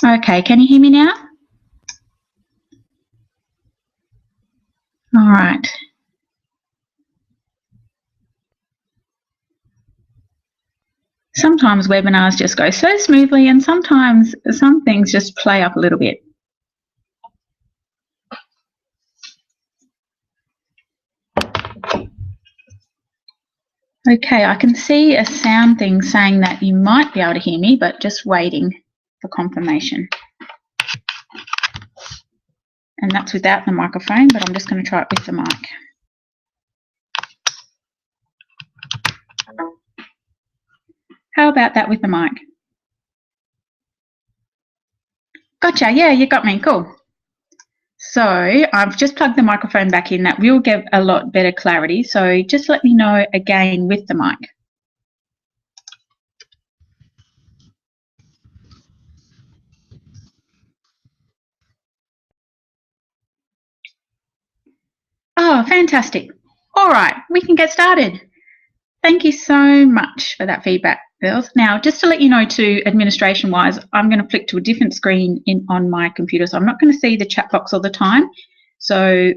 Okay, can you hear me now? All right. Sometimes webinars just go so smoothly, and sometimes some things just play up a little bit. Okay, I can see a sound thing saying that you might be able to hear me, but just waiting for confirmation. And that's without the microphone, but I'm just going to try it with the mic. How about that with the mic? Gotcha, yeah, you got me, cool. So I've just plugged the microphone back in. That will give a lot better clarity. So just let me know again with the mic. Oh, fantastic. All right, we can get started. Thank you so much for that feedback, girls. Now, just to let you know too, administration-wise, I'm going to flick to a different screen on my computer. So I'm not going to see the chat box all the time. So,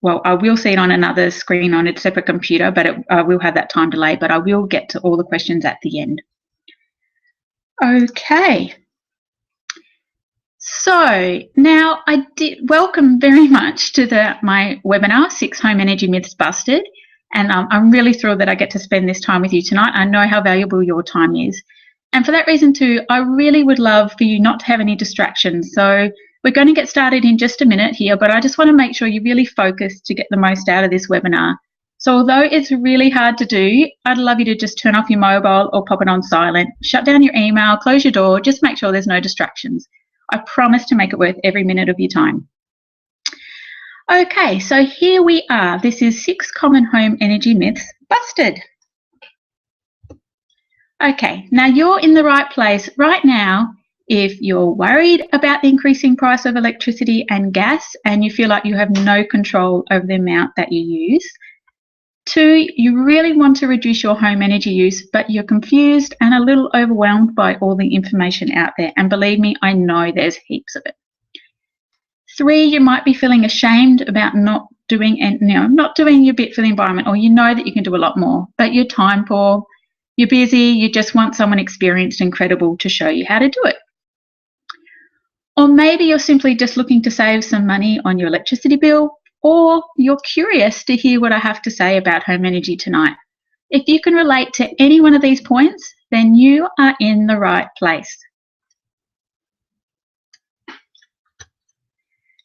well, I will see it on another screen on a separate computer, but I will have that time delay, but I will get to all the questions at the end. Okay. So now I did welcome very much to my webinar, 6 Home Energy Myths Busted. And I'm really thrilled that I get to spend this time with you tonight. I know how valuable your time is. And for that reason too, I really would love for you not to have any distractions. So we're going to get started in just a minute here, but I just want to make sure you really focus to get the most out of this webinar. So although it's really hard to do, I'd love you to just turn off your mobile or pop it on silent, shut down your email, close your door, just make sure there's no distractions. I promise to make it worth every minute of your time. Okay, so here we are. This is 6 common home energy myths busted. Okay, now you're in the right place right now if you're worried about the increasing price of electricity and gas and you feel like you have no control over the amount that you use. 2, you really want to reduce your home energy use, but you're confused and a little overwhelmed by all the information out there. And believe me, I know there's heaps of it. 3, you might be feeling ashamed about not doing your bit for the environment, or you know that you can do a lot more, but you're time poor, you're busy, you just want someone experienced and credible to show you how to do it. Or maybe you're simply just looking to save some money on your electricity bill, or you're curious to hear what I have to say about home energy tonight. If you can relate to any one of these points, then you are in the right place.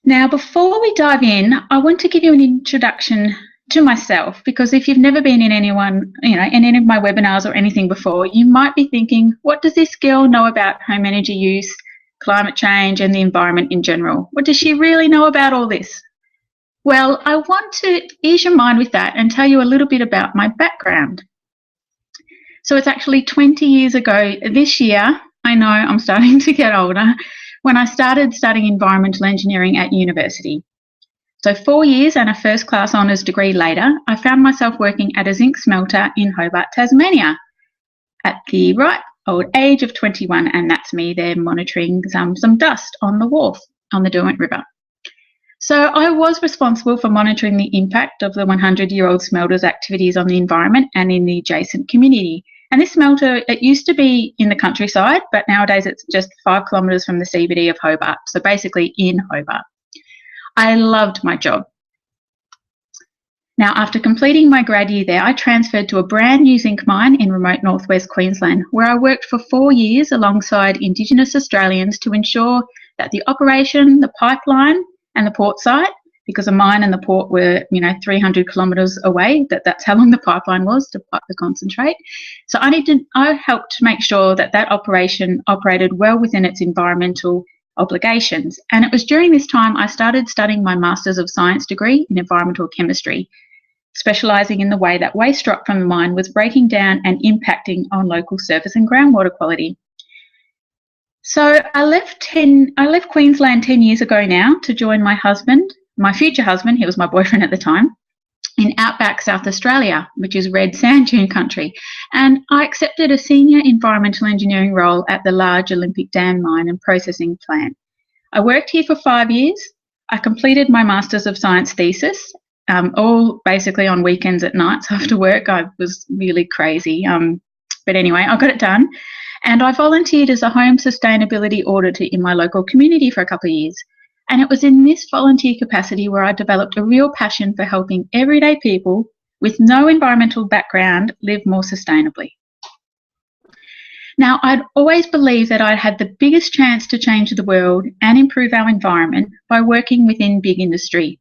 Now, before we dive in, I want to give you an introduction to myself, because if you've never been in any of my webinars or anything before, you might be thinking, what does this girl know about home energy use, climate change, and the environment in general? What does she really know about all this? Well, I want to ease your mind with that and tell you a little bit about my background. So it's actually 20 years ago this year, I know I'm starting to get older, when I started studying environmental engineering at university. So 4 years and a first class honours degree later, I found myself working at a zinc smelter in Hobart, Tasmania at the ripe old age of 21, and that's me there monitoring some dust on the wharf on the Derwent River. So I was responsible for monitoring the impact of the 100-year-old smelter's activities on the environment and in the adjacent community. And this smelter, it used to be in the countryside, but nowadays it's just 5 kilometres from the CBD of Hobart, so basically in Hobart. I loved my job. Now, after completing my grad year there, I transferred to a brand new zinc mine in remote northwest Queensland, where I worked for 4 years alongside Indigenous Australians to ensure that the operation, the pipeline and the port site, because the mine and the port were, 300 kilometres away, that's how long the pipeline was to pipe the concentrate. So I helped to make sure that operation operated well within its environmental obligations. And it was during this time I started studying my Masters of Science degree in environmental chemistry, specialising in the way that waste rock from the mine was breaking down and impacting on local surface and groundwater quality. So I left Queensland 10 years ago now to join my husband, my future husband. He was my boyfriend at the time. in outback South Australia, which is red sand dune country, and I accepted a senior environmental engineering role at the large Olympic Dam mine and processing plant. I worked here for 5 years. I completed my Masters of Science thesis, all basically on weekends at nights after work. I was really crazy. But anyway, I got it done. And I volunteered as a home sustainability auditor in my local community for a couple of years. And it was in this volunteer capacity where I developed a real passion for helping everyday people with no environmental background live more sustainably. Now, I'd always believed that I had the biggest chance to change the world and improve our environment by working within big industry.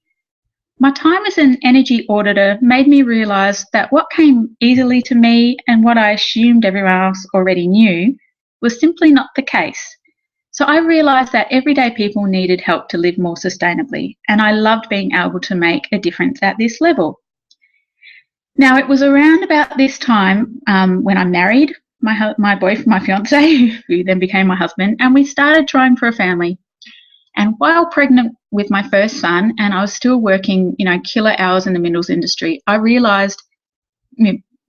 My time as an energy auditor made me realise that what came easily to me and what I assumed everyone else already knew was simply not the case. So I realised that everyday people needed help to live more sustainably, and I loved being able to make a difference at this level. Now, it was around about this time when I married my fiance, who then became my husband, and we started trying for a family. And while pregnant with my first son, and I was still working, killer hours in the minerals industry, I realised,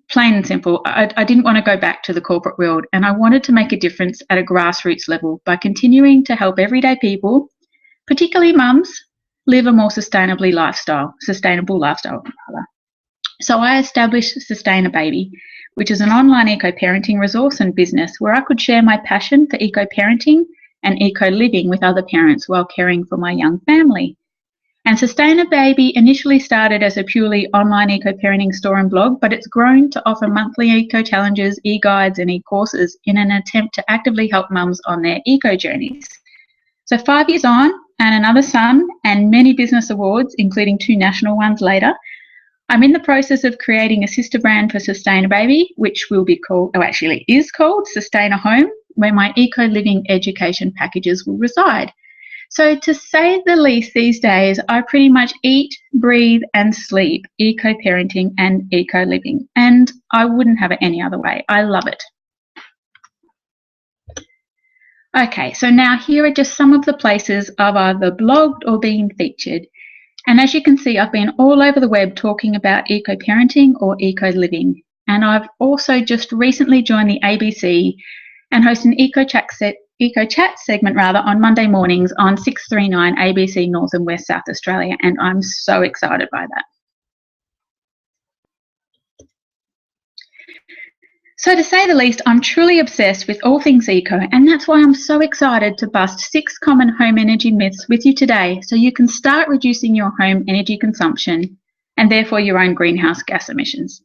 plain and simple, I didn't want to go back to the corporate world, and I wanted to make a difference at a grassroots level by continuing to help everyday people, particularly mums, live a more sustainable lifestyle. So I established Sustain a Baby, which is an online eco-parenting resource and business where I could share my passion for eco-parenting and eco-living with other parents while caring for my young family. And Sustain a Baby initially started as a purely online eco-parenting store and blog, but it's grown to offer monthly eco-challenges, e-guides and e-courses in an attempt to actively help mums on their eco-journeys. So 5 years on, and another son, and many business awards, including 2 national ones later, I'm in the process of creating a sister brand for Sustain a Baby, which is called Sustain a Home, where my eco-living education packages will reside. So to say the least these days, I pretty much eat, breathe and sleep eco-parenting and eco-living, and I wouldn't have it any other way. I love it. Okay, so now here are just some of the places I've either blogged or been featured. And as you can see, I've been all over the web talking about eco-parenting or eco-living. And I've also just recently joined the ABC and host an eco chat segment on Monday mornings on 639 ABC North and West South Australia, and I'm so excited by that. So to say the least, I'm truly obsessed with all things eco, and that's why I'm so excited to bust 6 common home energy myths with you today so you can start reducing your home energy consumption and therefore your own greenhouse gas emissions.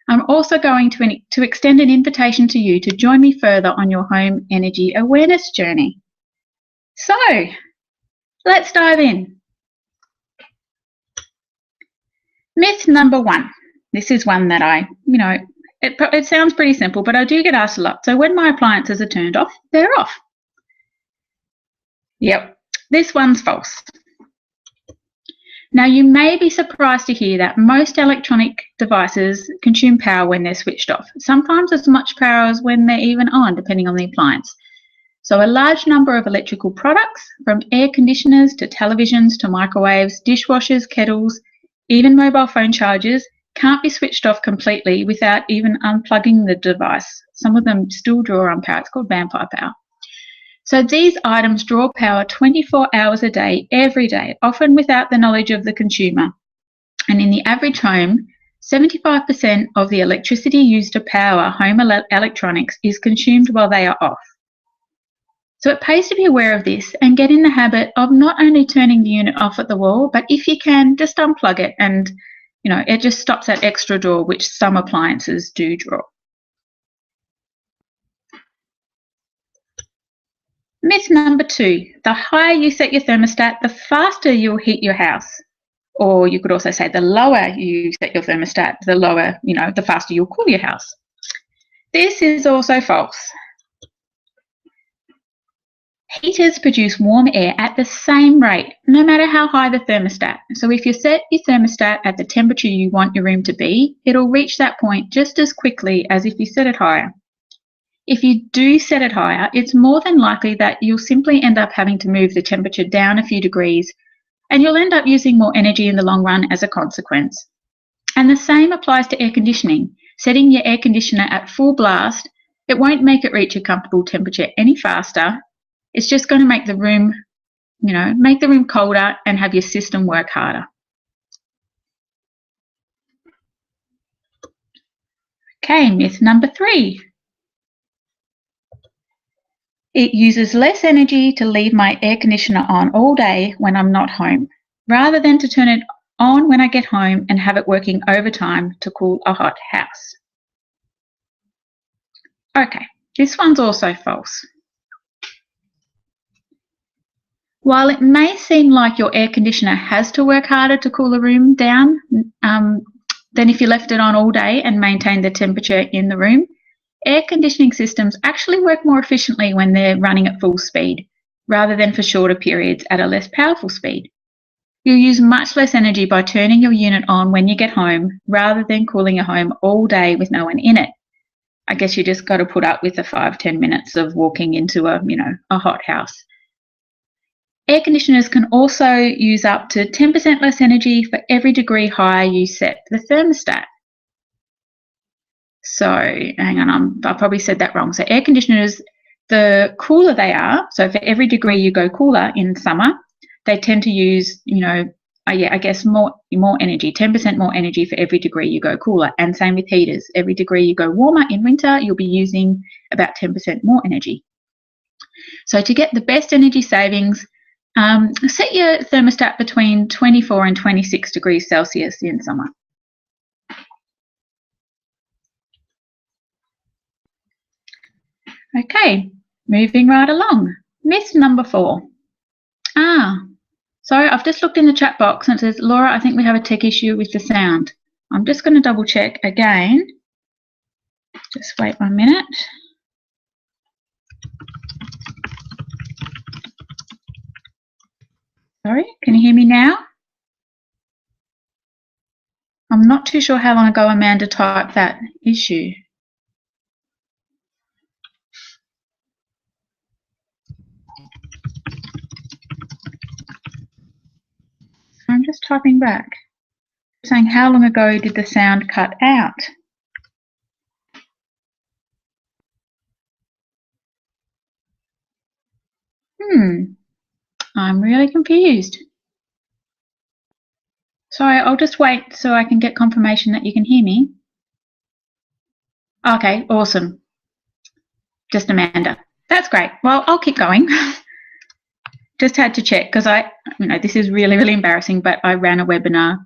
I'm also going to extend an invitation to you to join me further on your home energy awareness journey. So, let's dive in. Myth number 1. This is one that it sounds pretty simple, but I do get asked a lot. So when my appliances are turned off, they're off. Yep, this one's false. Now, you may be surprised to hear that most electronic devices consume power when they're switched off, sometimes as much power as when they're even on, depending on the appliance. So a large number of electrical products, from air conditioners to televisions to microwaves, dishwashers, kettles, even mobile phone chargers, can't be switched off completely without even unplugging the device. Some of them still draw on power. It's called vampire power. So these items draw power 24 hours a day, every day, often without the knowledge of the consumer. And in the average home, 75% of the electricity used to power home electronics is consumed while they are off. So it pays to be aware of this and get in the habit of not only turning the unit off at the wall, but if you can, just unplug it and it just stops that extra draw, which some appliances do draw. Myth number 2, the higher you set your thermostat, the faster you'll heat your house. Or you could also say the lower you set your thermostat, the lower, the faster you'll cool your house. This is also false. Heaters produce warm air at the same rate, no matter how high the thermostat. So if you set your thermostat at the temperature you want your room to be, it'll reach that point just as quickly as if you set it higher. If you do set it higher, it's more than likely that you'll simply end up having to move the temperature down a few degrees, and you'll end up using more energy in the long run as a consequence. And the same applies to air conditioning. Setting your air conditioner at full blast, it won't make it reach a comfortable temperature any faster. It's just going to make the room, make the room colder and have your system work harder. Okay, myth number 3. It uses less energy to leave my air conditioner on all day when I'm not home, rather than to turn it on when I get home and have it working overtime to cool a hot house. Okay, this one's also false. While it may seem like your air conditioner has to work harder to cool a room down than if you left it on all day and maintained the temperature in the room, air conditioning systems actually work more efficiently when they're running at full speed, rather than for shorter periods at a less powerful speed. You'll use much less energy by turning your unit on when you get home, rather than cooling your home all day with no one in it. I guess you just got to put up with the 5-10 minutes of walking into a hot house. Air conditioners can also use up to 10% less energy for every degree higher you set the thermostat. So, hang on, I probably said that wrong. So air conditioners, the cooler they are, so for every degree you go cooler in summer, they tend to use, I guess more energy, 10% more energy for every degree you go cooler. And same with heaters. Every degree you go warmer in winter, you'll be using about 10% more energy. So to get the best energy savings, set your thermostat between 24 and 26 degrees Celsius in summer. Okay, moving right along. Myth number 4. So I've just looked in the chat box and it says, Laura, I think we have a tech issue with the sound. I'm just going to double check again. Just wait 1 minute. Sorry, can you hear me now? I'm not too sure how long ago Amanda typed that issue. I'm just typing back, saying how long ago did the sound cut out? I'm really confused. Sorry, I'll just wait so I can get confirmation that you can hear me. Okay, awesome. Just Amanda. That's great. Well, I'll keep going. Just had to check because this is really, really embarrassing, but I ran a webinar,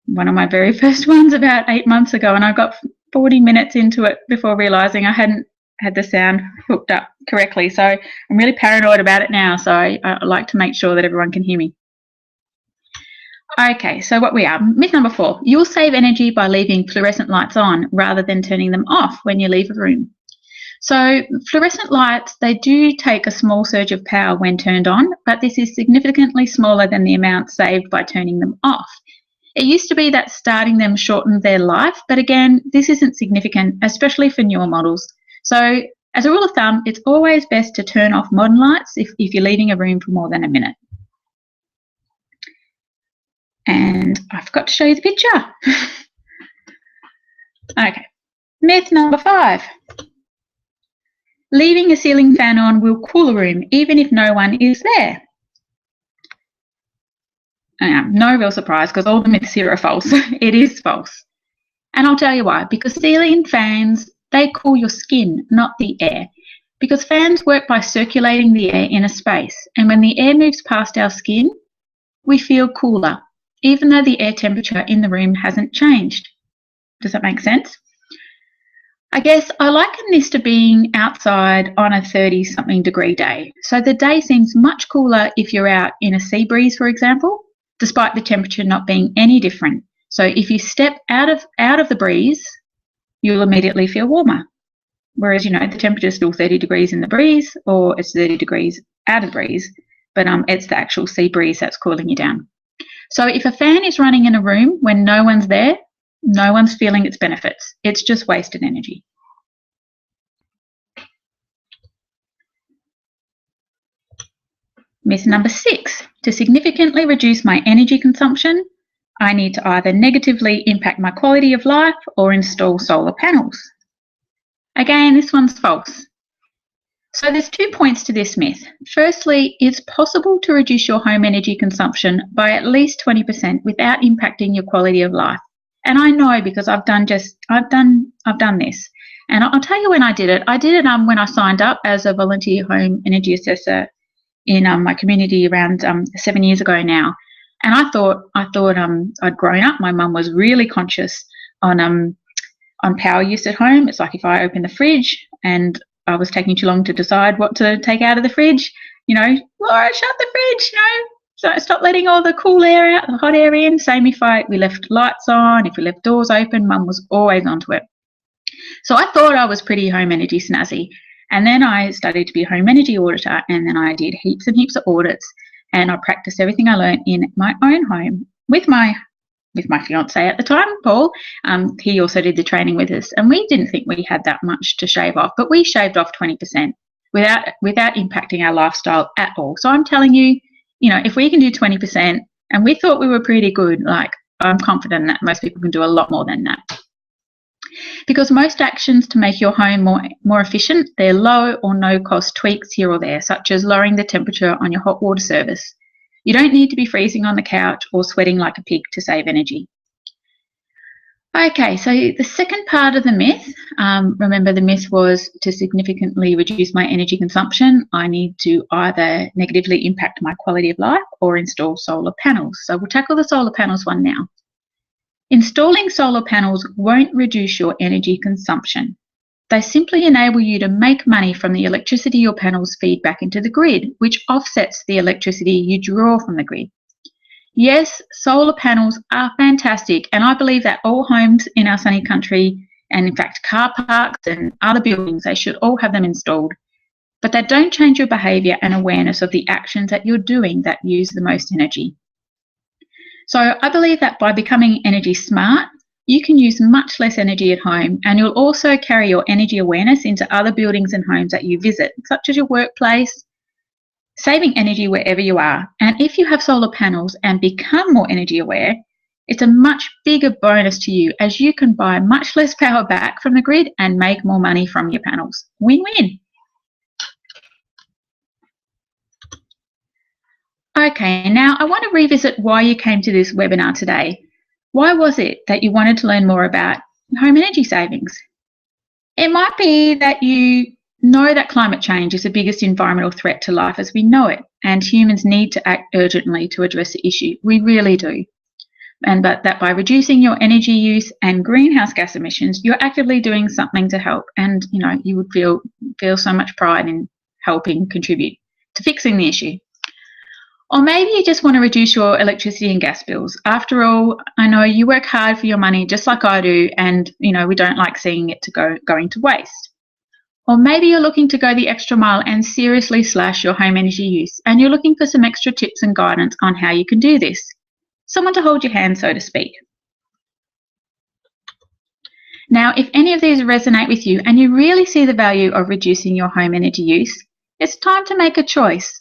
one of my very first ones about 8 months ago, and I got 40 minutes into it before realizing I hadn't had the sound hooked up correctly. So I'm really paranoid about it now. So I like to make sure that everyone can hear me. Okay, so what we are, myth number 4, you'll save energy by leaving fluorescent lights on rather than turning them off when you leave a room. So fluorescent lights, they do take a small surge of power when turned on, but this is significantly smaller than the amount saved by turning them off. It used to be that starting them shortened their life, but again, this isn't significant, especially for newer models. So as a rule of thumb, it's always best to turn off modern lights if you're leaving a room for more than a minute. And I forgot to show you the picture. Okay, myth number 5. Leaving a ceiling fan on will cool a room even if no one is there. No real surprise because all the myths here are false. It is false. And I'll tell you why. Because ceiling fans, they cool your skin, not the air. Because fans work by circulating the air in a space. And when the air moves past our skin, we feel cooler, even though the air temperature in the room hasn't changed. Does that make sense? I guess I liken this to being outside on a 30-something degree day. So the day seems much cooler if you're out in a sea breeze, for example, despite the temperature not being any different. So if you step out of the breeze, you'll immediately feel warmer. Whereas, the temperature is still 30 degrees in the breeze, or it's 30 degrees out of the breeze, but it's the actual sea breeze that's cooling you down. So if a fan is running in a room when no one's there, no one's feeling its benefits. It's just wasted energy. Myth number 6. To significantly reduce my energy consumption, I need to either negatively impact my quality of life or install solar panels. Again, this one's false. So there's 2 points to this myth. Firstly, it's possible to reduce your home energy consumption by at least 20% without impacting your quality of life. And I know because I've done this. And I'll tell you when I did it. I did it when I signed up as a volunteer home energy assessor in my community around 7 years ago now. And I thought I'd grown up. My mum was really conscious on power use at home. It's like if I open the fridge and I was taking too long to decide what to take out of the fridge, Laura, shut the fridge, so stop letting all the cool air out, the hot air in. Same if we left lights on, if we left doors open, Mum was always onto it. So I thought I was pretty home energy snazzy. And then I studied to be a home energy auditor, and then I did heaps and heaps of audits, and I practiced everything I learned in my own home with my fiance at the time, Paul. He also did the training with us, and we didn't think we had that much to shave off, but we shaved off 20% without impacting our lifestyle at all. So I'm telling you, if we can do 20%, and we thought we were pretty good, I'm confident that most people can do a lot more than that. Because most actions to make your home more efficient, they're low or no cost tweaks here or there, such as lowering the temperature on your hot water service. You don't need to be freezing on the couch or sweating like a pig to save energy. Okay, so the second part of the myth, remember the myth was to significantly reduce my energy consumption, I need to either negatively impact my quality of life or install solar panels. So we'll tackle the solar panels one now. Installing solar panels won't reduce your energy consumption. They simply enable you to make money from the electricity your panels feed back into the grid, which offsets the electricity you draw from the grid. Yes, solar panels are fantastic, and I believe that all homes in our sunny country, and in fact car parks and other buildings, they should all have them installed. But they don't change your behaviour and awareness of the actions that you're doing that use the most energy. So I believe that by becoming energy smart, you can use much less energy at home, and you'll also carry your energy awareness into other buildings and homes that you visit, such as your workplace, saving energy wherever you are. And if you have solar panels and become more energy aware, it's a much bigger bonus to you, as you can buy much less power back from the grid and make more money from your panels. Win-win. Okay, now I want to revisit why you came to this webinar today. Why was it that you wanted to learn more about home energy savings? It might be that you know that climate change is the biggest environmental threat to life as we know it, and humans need to act urgently to address the issue. We really do. But that by reducing your energy use and greenhouse gas emissions, you're actively doing something to help, and you would feel so much pride in helping contribute to fixing the issue. Or maybe you just want to reduce your electricity and gas bills. After all, I know you work hard for your money just like I do, and we don't like seeing it going to waste. Or maybe you're looking to go the extra mile and seriously slash your home energy use, and you're looking for some extra tips and guidance on how you can do this. Someone to hold your hand, so to speak. Now, if any of these resonate with you and you really see the value of reducing your home energy use, it's time to make a choice.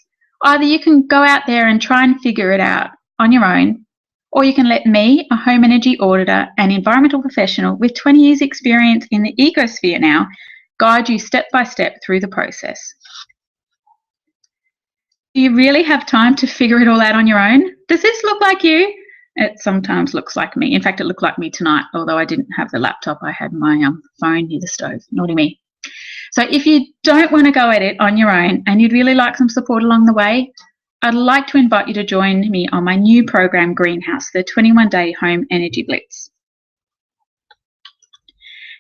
Either you can go out there and try and figure it out on your own, or you can let me, a home energy auditor and environmental professional with 20 years experience in the ecosphere now, guide you step by step through the process. Do you really have time to figure it all out on your own? Does this look like you? It sometimes looks like me. In fact, it looked like me tonight, although I didn't have the laptop. I had my phone near the stove. Naughty me. So if you don't want to go at it on your own and you'd really like some support along the way, I'd like to invite you to join me on my new program, Greenhouse, the 21-day Home Energy Blitz.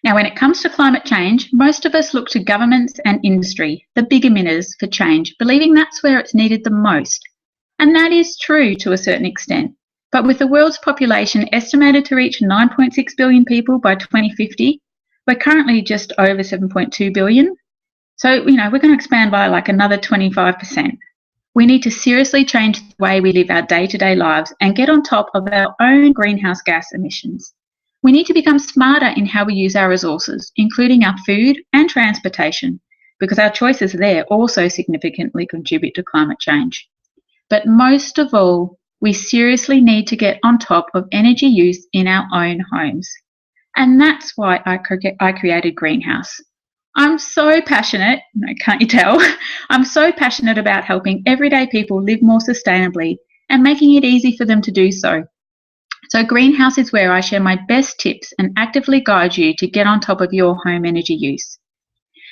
Now, when it comes to climate change, most of us look to governments and industry, the big emitters, for change, believing that's where it's needed the most. And that is true to a certain extent. But with the world's population estimated to reach 9.6 billion people by 2050, we're currently just over 7.2 billion. So, we're going to expand by like another 25%. We need to seriously change the way we live our day-to-day lives and get on top of our own greenhouse gas emissions. We need to become smarter in how we use our resources, including our food and transportation, because our choices there also significantly contribute to climate change. But most of all, We seriously need to get on top of energy use in our own homes. And that's why I created Greenhouse. I'm so passionate, can't you tell? I'm so passionate about helping everyday people live more sustainably and making it easy for them to do so. So Greenhouse is where I share my best tips and actively guide you to get on top of your home energy use.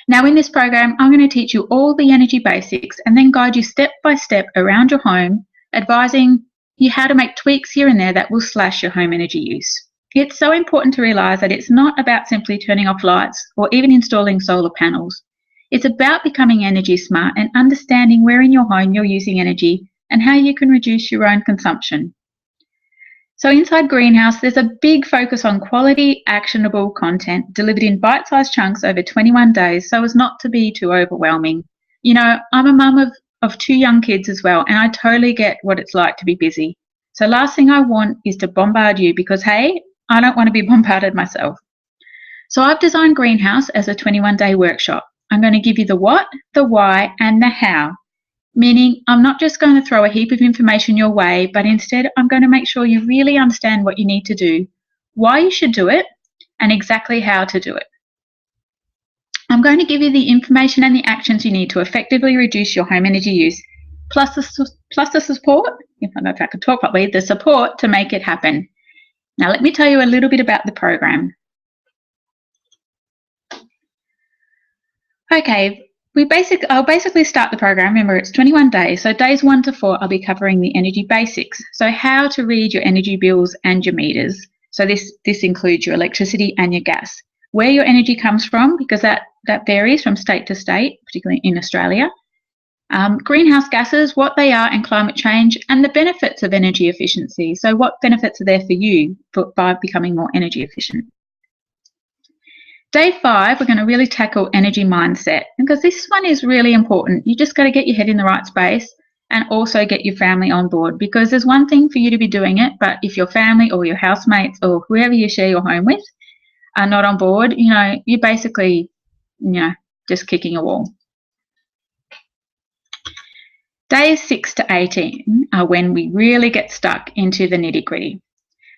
Now in this program, I'm going to teach you all the energy basics and then guide you step by step around your home, advising you how to make tweaks here and there that will slash your home energy use. It's so important to realise that it's not about simply turning off lights or even installing solar panels. It's about becoming energy smart and understanding where in your home you're using energy and how you can reduce your own consumption. So inside Greenhouse, there's a big focus on quality, actionable content delivered in bite-sized chunks over 21 days so as not to be too overwhelming. You know, I'm a mum of 2 young kids as well, and I totally get what it's like to be busy. So last thing I want is to bombard you because, hey, I don't want to be bombarded myself. So I've designed Greenhouse as a 21-day workshop. I'm going to give you the what, the why, and the how. Meaning I'm not just going to throw a heap of information your way, but instead I'm going to make sure you really understand what you need to do, why you should do it, and exactly how to do it. I'm going to give you the information and the actions you need to effectively reduce your home energy use, plus the support, if I don't know if I can talk properly, the support to make it happen. Now let me tell you a little bit about the program. Okay. I'll basically start the program. Remember, it's 21 days. So days 1 to 4, I'll be covering the energy basics. So how to read your energy bills and your meters. So this includes your electricity and your gas. Where your energy comes from, because that varies from state to state, particularly in Australia. Greenhouse gases, what they are, and climate change, and the benefits of energy efficiency. So what benefits are there for you by becoming more energy efficient? Day 5, we're going to really tackle energy mindset because this one is really important. You just got to get your head in the right space and also get your family on board, because there's one thing for you to be doing it, but if your family or your housemates or whoever you share your home with are not on board, you're basically, just kicking a wall. Days 6 to 18 are when we really get stuck into the nitty-gritty.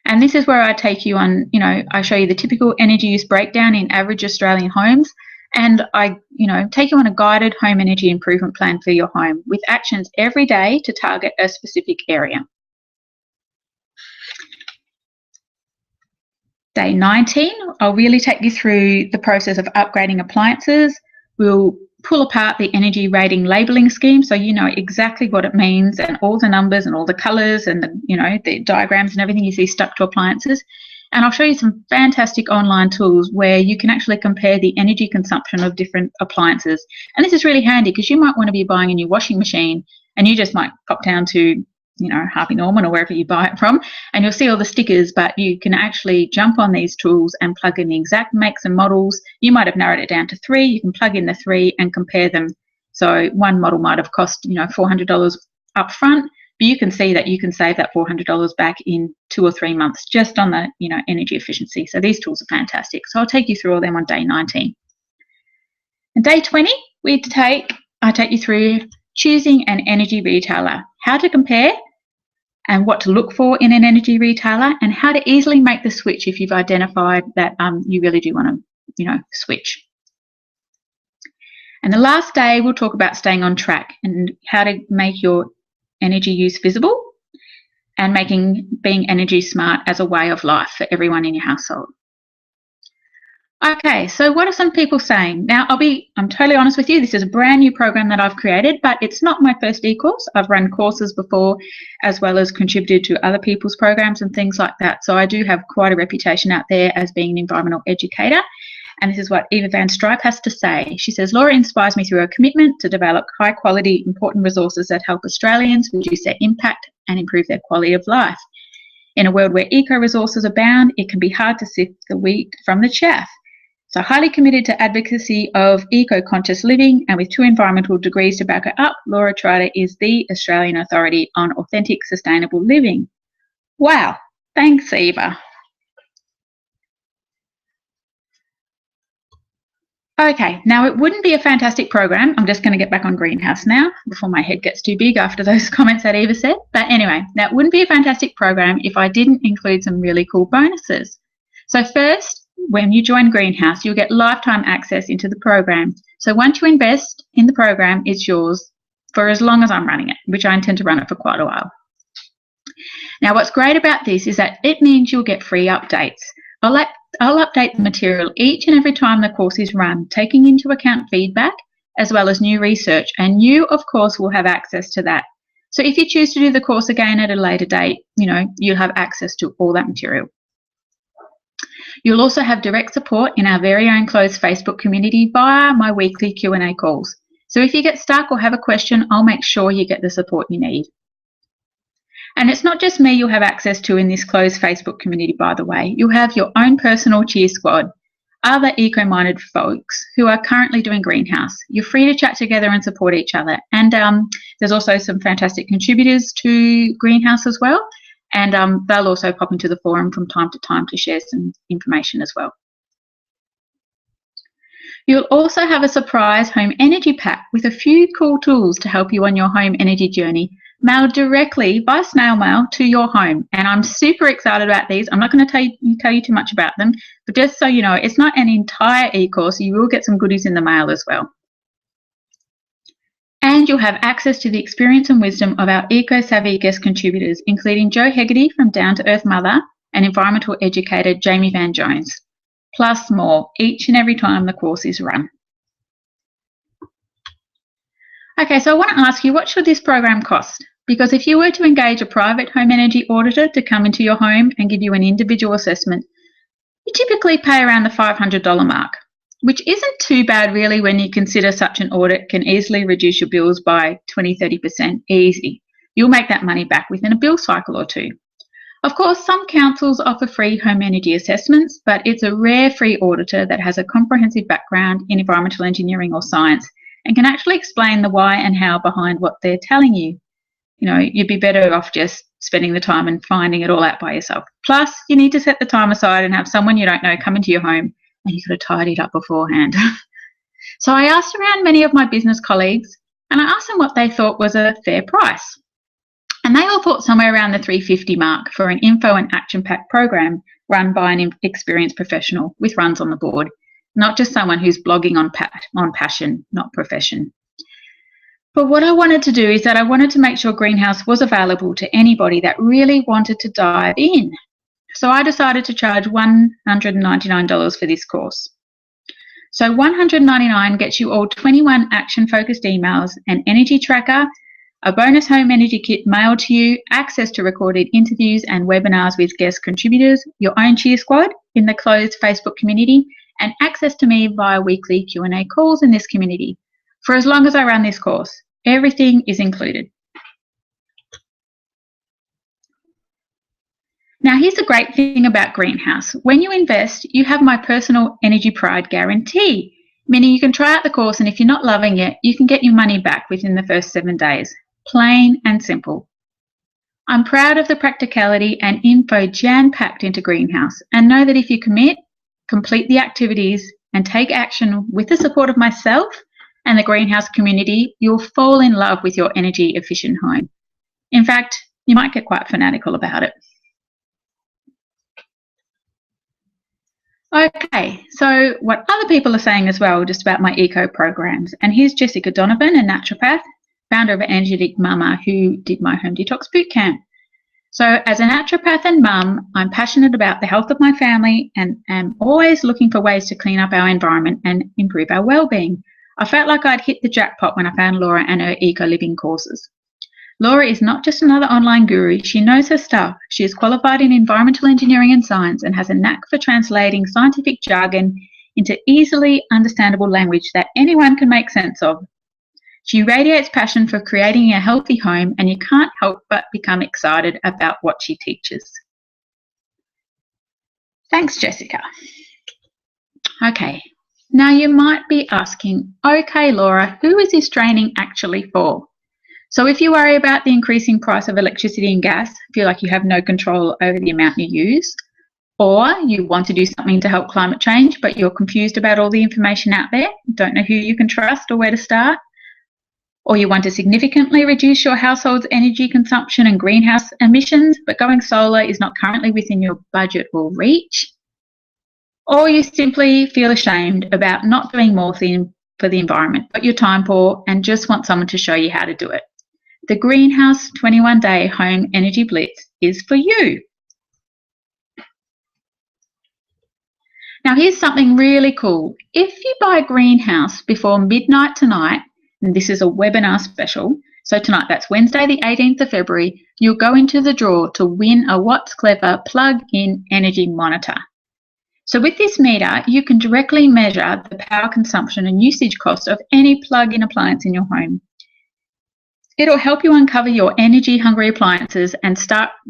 And this is where I take you on, I show you the typical energy use breakdown in average Australian homes, and I, take you on a guided home energy improvement plan for your home with actions every day to target a specific area. Day 19, I'll really take you through the process of upgrading appliances. We'll pull apart the energy rating labelling scheme so you know exactly what it means and all the numbers and all the colours and the diagrams and everything you see stuck to appliances. And I'll show you some fantastic online tools where you can actually compare the energy consumption of different appliances. And this is really handy because you might want to be buying a new washing machine and you just might pop down to Harvey Norman or wherever you buy it from, and you'll see all the stickers, but you can actually jump on these tools and plug in the exact makes and models. You might have narrowed it down to 3. You can plug in the 3 and compare them. So one model might have cost, $400 up front, but you can see that you can save that $400 back in 2 or 3 months just on the, energy efficiency. So these tools are fantastic. So I'll take you through all them on day 19. And day 20, I take you through choosing an energy retailer, how to compare and what to look for in an energy retailer, and how to easily make the switch if you've identified that you really do want to, switch. And the last day, we'll talk about staying on track and how to make your energy use visible and being energy smart as a way of life for everyone in your household. Okay, so what are some people saying? Now, I'm totally honest with you, this is a brand new program that I've created, but it's not my first e-course. I've run courses before, as well as contributed to other people's programs and things like that. So I do have quite a reputation out there as being an environmental educator. And this is what Eva Van Strijp has to say. She says, Laura inspires me through her commitment to develop high quality, important resources that help Australians reduce their impact and improve their quality of life. In a world where eco-resources abound, it can be hard to sift the wheat from the chaff. So highly committed to advocacy of eco-conscious living, and with 2 environmental degrees to back her up, Laura Trotter is the Australian authority on authentic, sustainable living. Wow, thanks, Eva. Okay, now it wouldn't be a fantastic program. I'm just going to get back on greenhouse now before my head gets too big after those comments that Eva said. But anyway, that wouldn't be a fantastic program if I didn't include some really cool bonuses. So first, when you join greenhouse, you'll get lifetime access into the program. So once you invest in the program, it's yours for as long as I'm running it, which I intend to run it for quite a while. Now, what's great about this is that it means you'll get free updates. I'll update the material each and every time the course is run, taking into account feedback as well as new research, and you, of course, will have access to that. So if you choose to do the course again at a later date, you'll have access to all that material. You'll also have direct support in our very own closed Facebook community via my weekly Q&A calls. So if you get stuck or have a question, I'll make sure you get the support you need. And it's not just me you'll have access to in this closed Facebook community, by the way. You'll have your own personal cheer squad, other eco-minded folks who are currently doing greenhouse. You're free to chat together and support each other. And there's also some fantastic contributors to greenhouse as well. And they'll also pop into the forum from time to time to share some information as well. You'll also have a surprise home energy pack with a few cool tools to help you on your home energy journey, mailed directly by snail mail to your home. And I'm super excited about these. I'm not going to tell you too much about them, but just so you know, it's not an entire e-course. You will get some goodies in the mail as well. And you'll have access to the experience and wisdom of our eco-savvy guest contributors, including Jo Hegarty from Down to Earth Mother and environmental educator Jamie Van Jones, plus more each and every time the course is run. Okay, so I want to ask you, what should this program cost? Because if you were to engage a private home energy auditor to come into your home and give you an individual assessment, you typically pay around the $500 mark, which isn't too bad really when you consider such an audit can easily reduce your bills by 20–30% easy. You'll make that money back within a bill cycle or two. Of course, some councils offer free home energy assessments, but it's a rare free auditor that has a comprehensive background in environmental engineering or science and can actually explain the why and how behind what they're telling you. You'd be better off just spending the time and finding it all out by yourself. Plus, you need to set the time aside and have someone you don't know come into your home, and you've got to tidy it up beforehand. So I asked around many of my business colleagues, and I asked them what they thought was a fair price. And they all thought somewhere around the $350 mark for an info and action pack program run by an experienced professional with runs on the board, not just someone who's blogging on passion, not profession. But what I wanted to do is that I wanted to make sure Greenhouse was available to anybody that really wanted to dive in. So I decided to charge $199 for this course. So $199 gets you all 21 action-focused emails, an energy tracker, a bonus home energy kit mailed to you, access to recorded interviews and webinars with guest contributors, your own cheer squad in the closed Facebook community, and access to me via weekly Q&A calls in this community. For as long as I run this course, everything is included. Now, here's the great thing about Greenhouse. When you invest, you have my personal Energy Pride guarantee, meaning you can try out the course, and if you're not loving it, you can get your money back within the first 7 days. Plain and simple. I'm proud of the practicality and info jam-packed into Greenhouse, and know that if you commit, complete the activities, and take action with the support of myself and the Greenhouse community, you'll fall in love with your energy-efficient home. In fact, you might get quite fanatical about it. Okay, so what other people are saying as well, just about my eco programs. And here's Jessica Donovan, a naturopath, founder of Energetic Mama, who did my home detox bootcamp. So as a naturopath and mum, I'm passionate about the health of my family and am always looking for ways to clean up our environment and improve our well-being. I felt like I'd hit the jackpot when I found Laura and her eco-living courses. Laura is not just another online guru, she knows her stuff. She is qualified in environmental engineering and science and has a knack for translating scientific jargon into easily understandable language that anyone can make sense of. She radiates passion for creating a healthy home, and you can't help but become excited about what she teaches. Thanks, Jessica. Okay, now you might be asking, okay, Laura, who is this training actually for? So if you worry about the increasing price of electricity and gas, feel like you have no control over the amount you use, or you want to do something to help climate change, but you're confused about all the information out there, don't know who you can trust or where to start, or you want to significantly reduce your household's energy consumption and greenhouse emissions, but going solar is not currently within your budget or reach, or you simply feel ashamed about not doing more for the environment, but you're time poor and just want someone to show you how to do it. The Greenhouse 21-Day Home Energy Blitz is for you. Now, here's something really cool. If you buy Greenhouse before midnight tonight, and this is a webinar special, so tonight, that's Wednesday the 18th of February, you'll go into the draw to win a What's Clever plug-in energy monitor. So with this meter, you can directly measure the power consumption and usage cost of any plug-in appliance in your home. It'll help you uncover your energy-hungry appliances and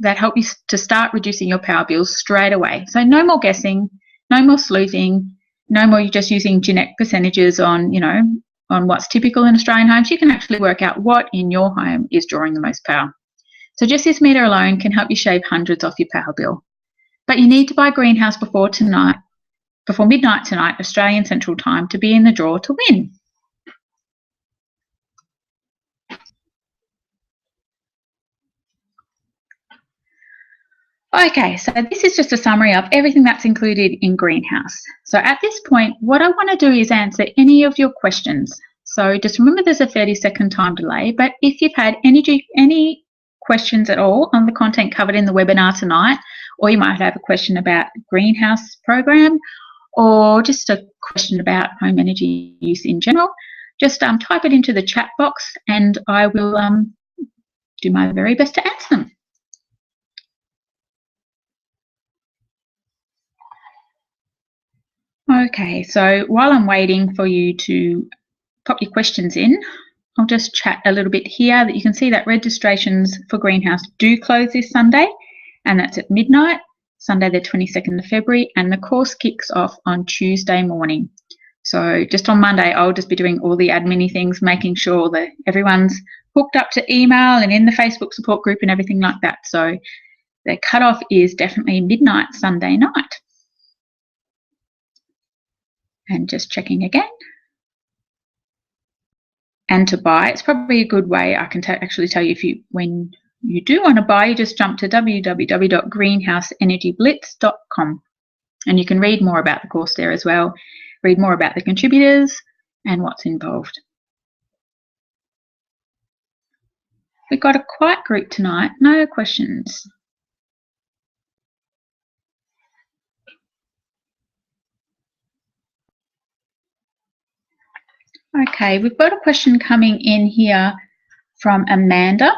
help you to start reducing your power bills straight away. So no more guessing, no more sleuthing, no more just using generic percentages on, on what's typical in Australian homes. You can actually work out what in your home is drawing the most power. So just this meter alone can help you shave hundreds off your power bill. But you need to buy Greenhouse before midnight tonight, Australian Central Time, to be in the draw to win. Okay, so this is just a summary of everything that's included in Greenhouse. So at this point, what I want to do is answer any of your questions. So just remember there's a 30-second time delay, but if you've had any questions at all on the content covered in the webinar tonight, or you might have a question about Greenhouse program, or just a question about home energy use in general, just type it into the chat box and I will do my very best to answer them. Okay, so while I'm waiting for you to pop your questions in, I'll just chat a little bit here that you can see that registrations for Greenhouse do close this Sunday, and that's at midnight, Sunday the 22nd of February, and the course kicks off on Tuesday morning. So just on Monday, I'll just be doing all the admin-y things, making sure that everyone's hooked up to email and in the Facebook support group and everything like that. So the cutoff is definitely midnight Sunday night. And just checking again. And to buy, it's probably a good way. I can actually tell you when you do want to buy, you just jump to www.greenhouseenergyblitz.com and you can read more about the course there as well, read more about the contributors and what's involved. We've got a quiet group tonight, no questions. Okay, we've got a question coming in here from Amanda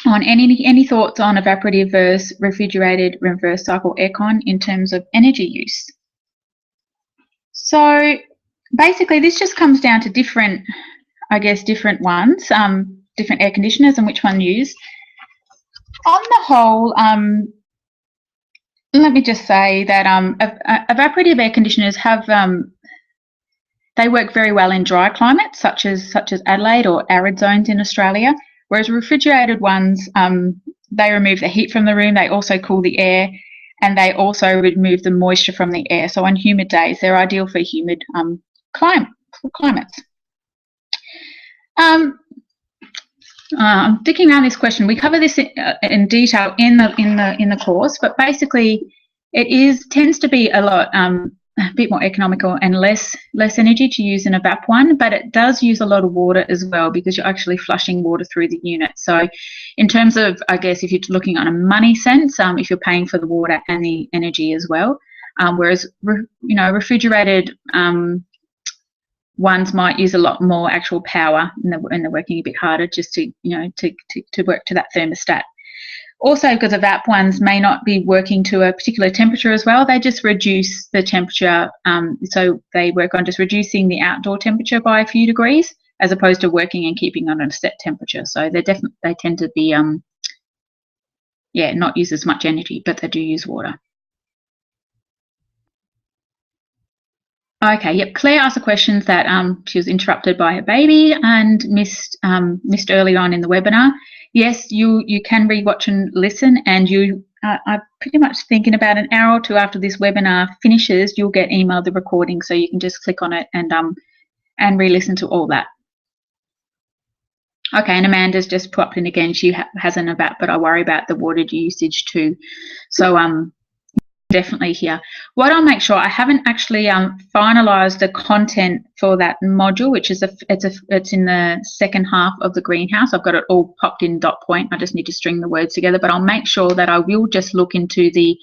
on any thoughts on evaporative versus refrigerated reverse cycle aircon in terms of energy use. So basically this just comes down to different ones, different air conditioners and which one to use. On the whole, let me just say that evaporative air conditioners have they work very well in dry climates such as Adelaide or arid zones in Australia, whereas refrigerated ones, they remove the heat from the room, they also cool the air, and they also remove the moisture from the air. So on humid days, they're ideal for humid climates. Thinking around this question, we cover this in detail in the course, but basically it tends to be a bit more economical and less energy to use an evap one, but it does use a lot of water as well because you're actually flushing water through the unit. So in terms of, I guess, if you're looking on a money sense, if you're paying for the water and the energy as well, whereas refrigerated ones might use a lot more actual power and they're working a bit harder just to work to that thermostat. Also, because evap ones may not be working to a particular temperature as well, they just reduce the temperature. So they work on just reducing the outdoor temperature by a few degrees, as opposed to working and keeping on a set temperature. So they tend to be not use as much energy, but they do use water. Okay, yep. Claire asked a question that she was interrupted by her baby and missed early on in the webinar. Yes, you can rewatch and listen, and you I pretty much think in about an hour or two after this webinar finishes, you'll get emailed the recording, so you can just click on it and re-listen to all that. Okay, and Amanda's just popped in again. She hasn't about, but I worry about the water usage too. So definitely here. What I'll make sure, I haven't actually finalised the content for that module, which is it's in the second half of the greenhouse. I've got it all popped in dot point. I just need to string the words together, but I'll make sure that I will just look into the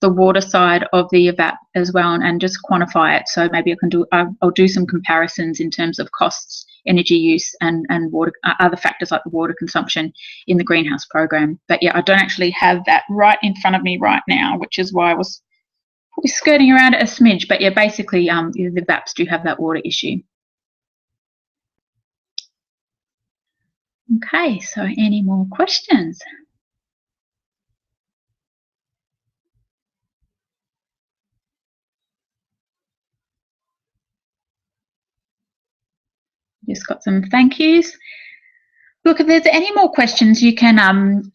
water side of the evap as well and just quantify it. So maybe I can do, I'll do some comparisons in terms of costs, energy use, and water, other factors like the water consumption in the greenhouse program. But yeah, I don't actually have that right in front of me right now, which is why I was probably skirting around it a smidge. But yeah, basically the VAPs do have that water issue. Okay, so any more questions? Just got some thank yous. Look, if there's any more questions, you can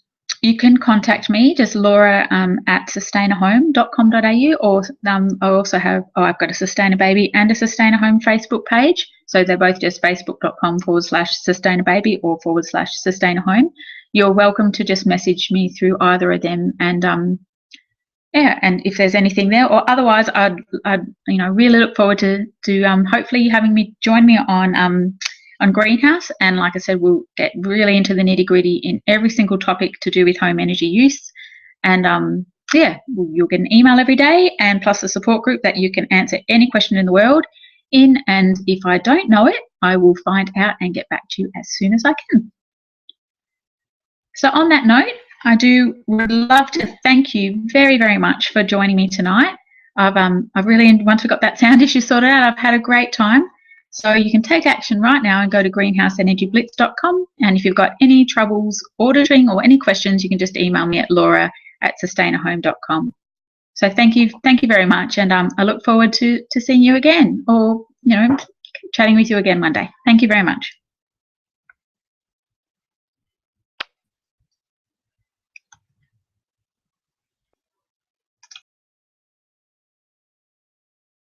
contact me, just Laura at sustainahome.com.au, or I also have, I've got a Sustainababy and a Sustainahome Facebook page. So they're both just facebook.com/sustainababy or /sustainahome. You're welcome to just message me through either of them, and yeah, and if there's anything there, or otherwise, I'd really look forward to hopefully having me join me on Greenhouse. And like I said, we'll get really into the nitty gritty in every single topic to do with home energy use. And yeah, you'll get an email every day, and plus a support group that you can answer any question in the world in. And if I don't know it, I will find out and get back to you as soon as I can. So on that note, I would love to thank you very, very much for joining me tonight. I've really, once we got that sound issue sorted out, I've had a great time. So you can take action right now and go to greenhouseenergyblitz.com. And if you've got any troubles ordering or any questions, you can just email me at laura@sustainahome.com. So thank you very much, and I look forward to seeing you again, or chatting with you again one day. Thank you very much.